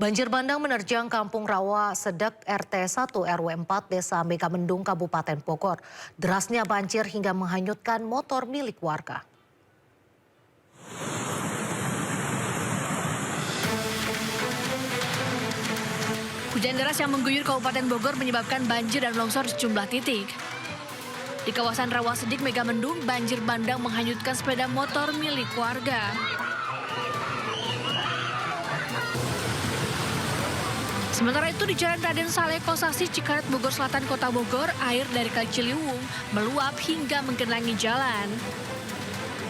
Banjir bandang menerjang Kampung Rawa Sedek RT 1 RW 4 Desa Megamendung Kabupaten Bogor. Derasnya banjir hingga menghanyutkan motor milik warga. Hujan deras yang mengguyur Kabupaten Bogor menyebabkan banjir dan longsor di sejumlah titik. Di kawasan Rawa Sedek Megamendung, banjir bandang menghanyutkan sepeda motor milik warga. Sementara itu di Jalan Raden Saleh Kosasi, Cikaret, Bogor Selatan, Kota Bogor, air dari Kali Ciliwung meluap hingga menggenangi jalan.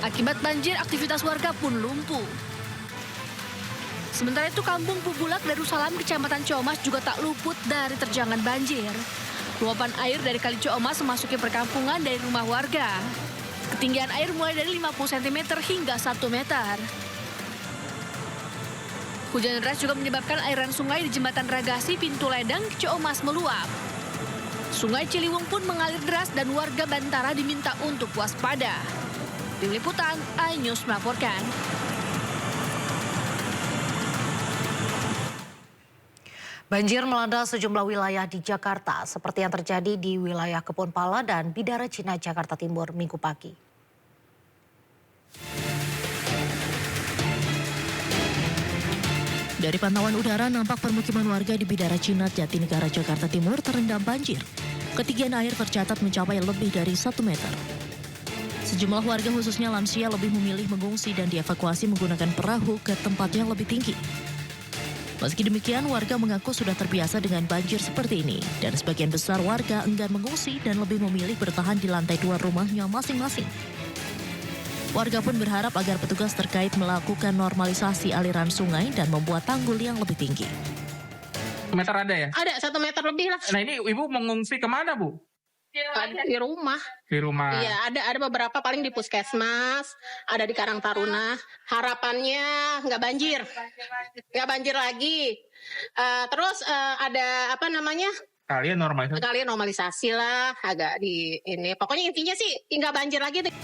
Akibat banjir, aktivitas warga pun lumpuh. Sementara itu Kampung Pubulak, Darussalam, Kecamatan Ciomas juga tak luput dari terjangan banjir. Luapan air dari Kali Ciomas memasuki perkampungan dari rumah warga. Ketinggian air mulai dari 50 cm hingga 1 meter. Hujan deras juga menyebabkan aliran sungai di Jembatan Ragasi, Pintu Ledeng, Ciomas meluap. Sungai Ciliwung pun mengalir deras dan warga Bantara diminta untuk waspada. Tim Liputan, iNews melaporkan. Banjir melanda sejumlah wilayah di Jakarta, seperti yang terjadi di wilayah Kebonpala dan Bidara Cina, Jakarta Timur, Minggu pagi. Dari pantauan udara, nampak permukiman warga di Bidara Cina, Jatinegara, Jakarta Timur terendam banjir. Ketinggian air tercatat mencapai lebih dari 1 meter. Sejumlah warga khususnya lansia lebih memilih mengungsi dan dievakuasi menggunakan perahu ke tempat yang lebih tinggi. Meski demikian, warga mengaku sudah terbiasa dengan banjir seperti ini. Dan sebagian besar warga enggan mengungsi dan lebih memilih bertahan di lantai 2 rumahnya masing-masing. Warga pun berharap agar petugas terkait melakukan normalisasi aliran sungai dan membuat tanggul yang lebih tinggi. Meter ada ya? Ada 1 meter lebih lah. Nah ini ibu mengungsi kemana bu? Di rumah. Di rumah. Iya, ada beberapa paling di puskesmas, ada di Karang Taruna. Harapannya nggak banjir lagi. Terus ada apa namanya? Kalian normalisasi lah, agak di ini. Pokoknya intinya sih nggak banjir lagi deh.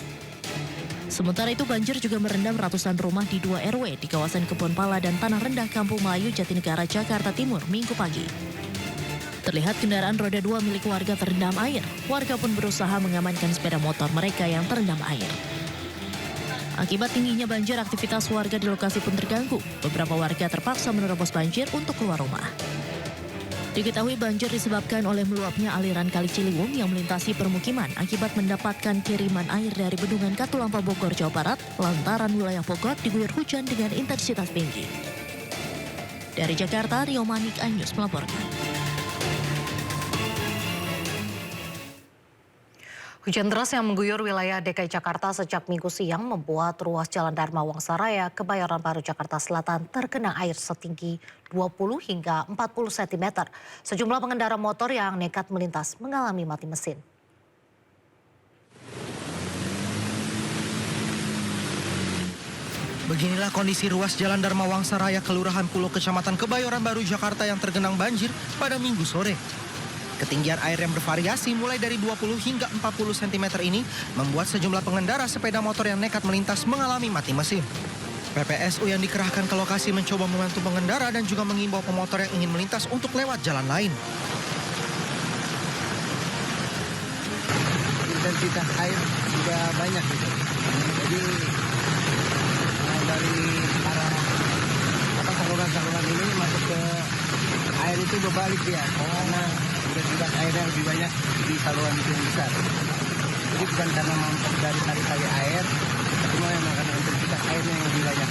Sementara itu banjir juga merendam ratusan rumah di 2 RW di kawasan Kebonpala dan Tanah Rendah, Kampung Melayu, Jatinegara, Jakarta Timur, Minggu pagi. Terlihat kendaraan roda 2 milik warga terendam air. Warga pun berusaha mengamankan sepeda motor mereka yang terendam air. Akibat tingginya banjir, aktivitas warga di lokasi pun terganggu. Beberapa warga terpaksa menerobos banjir untuk keluar rumah. Diketahui banjir disebabkan oleh meluapnya aliran Kali Ciliwung yang melintasi permukiman akibat mendapatkan kiriman air dari Bendungan Katulampa, Bogor, Jawa Barat, lantaran wilayah Bogor diguyur hujan dengan intensitas tinggi. Dari Jakarta, Rio Manik, iNews melaporkan. Hujan deras yang mengguyur wilayah DKI Jakarta sejak Minggu siang membuat ruas Jalan Dharma Wangsa Raya, Kebayoran Baru, Jakarta Selatan tergenang air setinggi 20 hingga 40 cm. Sejumlah pengendara motor yang nekat melintas mengalami mati mesin. Beginilah kondisi ruas Jalan Dharma Wangsa Raya, Kelurahan Pulo, Kecamatan Kebayoran Baru, Jakarta yang tergenang banjir pada Minggu sore. Ketinggian air yang bervariasi mulai dari 20 hingga 40 cm ini membuat sejumlah pengendara sepeda motor yang nekat melintas mengalami mati mesin. PPSU yang dikerahkan ke lokasi mencoba membantu pengendara dan juga mengimbau pemotor yang ingin melintas untuk lewat jalan lain. Intensitas air sudah banyak gitu. Jadi dari arah saluran ini masuk ke air itu berbalik ya. Karena intensitas airnya lebih banyak di saluran itu yang besar. Jadi bukan karena mampu dari tali air, cuma memang karena intensitas airnya yang lebih banyak.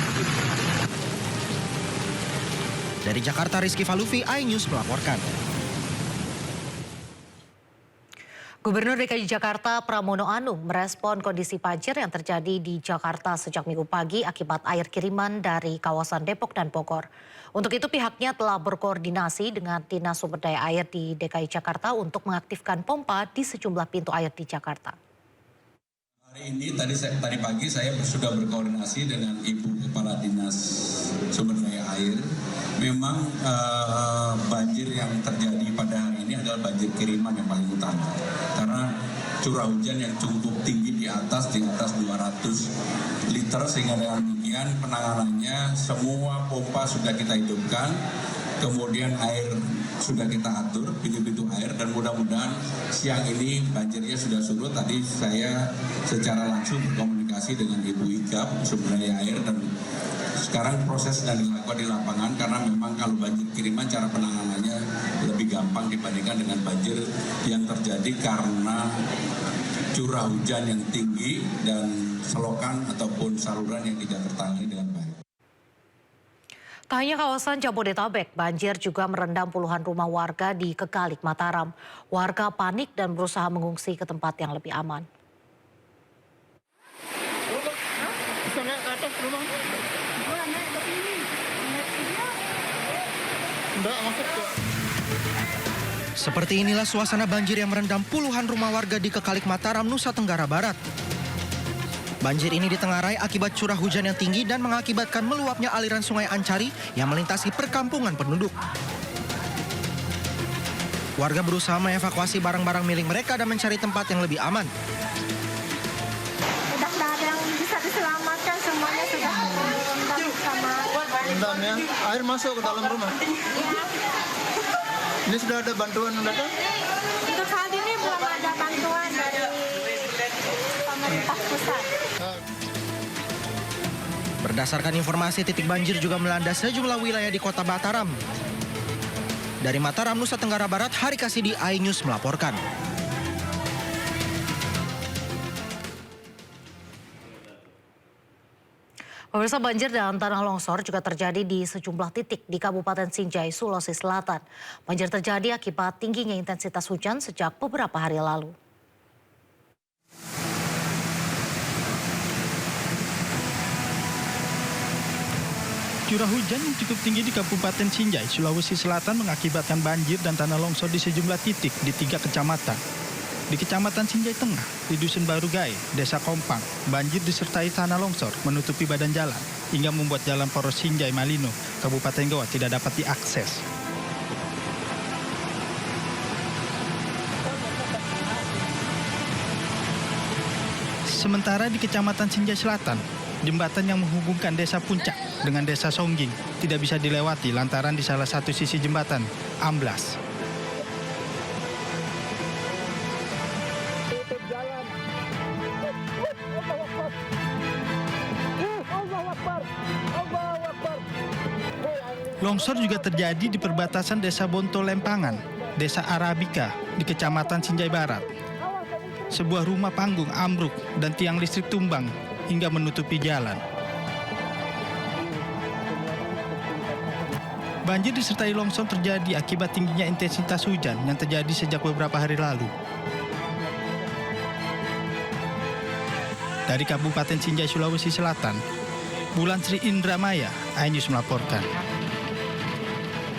Dari Jakarta, Rizky Falufi, iNews melaporkan. Gubernur DKI Jakarta Pramono Anung merespon kondisi banjir yang terjadi di Jakarta sejak Minggu pagi akibat air kiriman dari kawasan Depok dan Bogor. Untuk itu pihaknya telah berkoordinasi dengan Dinas Sumber Daya Air di DKI Jakarta untuk mengaktifkan pompa di sejumlah pintu air di Jakarta. Hari ini tadi pagi saya sudah berkoordinasi dengan Ibu Kepala Dinas Sumber Daya Air. Memang banjir yang terjadi pada hari ini adalah banjir kiriman yang paling utama. Karena curah hujan yang cukup tinggi di atas 200 liter, sehingga dengan demikian penanganannya semua pompa sudah kita hidupkan kemudian air sudah kita atur, pintu-pintu air, dan mudah-mudahan siang ini banjirnya sudah surut. Tadi saya secara langsung berkomunikasi dengan Ibu Ika, sumber daya air, dan sekarang proses sedang dilakukan di lapangan karena memang kalau banjir kiriman cara penanganannya lebih gampang dibandingkan dengan banjir yang terjadi karena curah hujan yang tinggi dan selokan ataupun saluran yang tidak tertangani dengan baik. Tak hanya kawasan Jabodetabek, banjir juga merendam puluhan rumah warga di Kekalik, Mataram. Warga panik dan berusaha mengungsi ke tempat yang lebih aman. Seperti inilah suasana banjir yang merendam puluhan rumah warga di Kekalik, Mataram, Nusa Tenggara Barat. Banjir ini ditengarai akibat curah hujan yang tinggi dan mengakibatkan meluapnya aliran Sungai Ancari yang melintasi perkampungan penduduk. Warga berusaha mengevakuasi barang-barang milik mereka dan mencari tempat yang lebih aman. Sudah tidak ada yang bisa diselamatkan, semuanya sudah terendam sama rendam ya, air masuk ke dalam rumah. ya. Ini sudah ada bantuan datang? Untuk saat ini belum ada bantuan dari pemerintah pusat. Berdasarkan informasi, titik banjir juga melanda sejumlah wilayah di kota Mataram. Dari Mataram, Nusa Tenggara Barat, Hari Kasidi, iNews melaporkan. Pemirsa, banjir dan tanah longsor juga terjadi di sejumlah titik di Kabupaten Sinjai, Sulawesi Selatan. Banjir terjadi akibat tingginya intensitas hujan sejak beberapa hari lalu. Curah hujan yang cukup tinggi di Kabupaten Sinjai, Sulawesi Selatan mengakibatkan banjir dan tanah longsor di sejumlah titik di 3 kecamatan. Di Kecamatan Sinjai Tengah, di Dusun Baru Gai, Desa Kompang, banjir disertai tanah longsor menutupi badan jalan hingga membuat jalan poros Sinjai Malino, Kabupaten Goa tidak dapat diakses. Sementara di Kecamatan Sinjai Selatan, jembatan yang menghubungkan Desa Puncak dengan Desa Songging tidak bisa dilewati lantaran di salah satu sisi jembatan amblas. Longsor juga terjadi di perbatasan Desa Bonto Lempangan, Desa Arabika di Kecamatan Sinjai Barat. Sebuah rumah panggung ambruk dan tiang listrik tumbang hingga menutupi jalan. Banjir disertai longsor terjadi akibat tingginya intensitas hujan yang terjadi sejak beberapa hari lalu. Dari Kabupaten Sinjai, Sulawesi Selatan, Bulan Sri Indramaya, iNews melaporkan.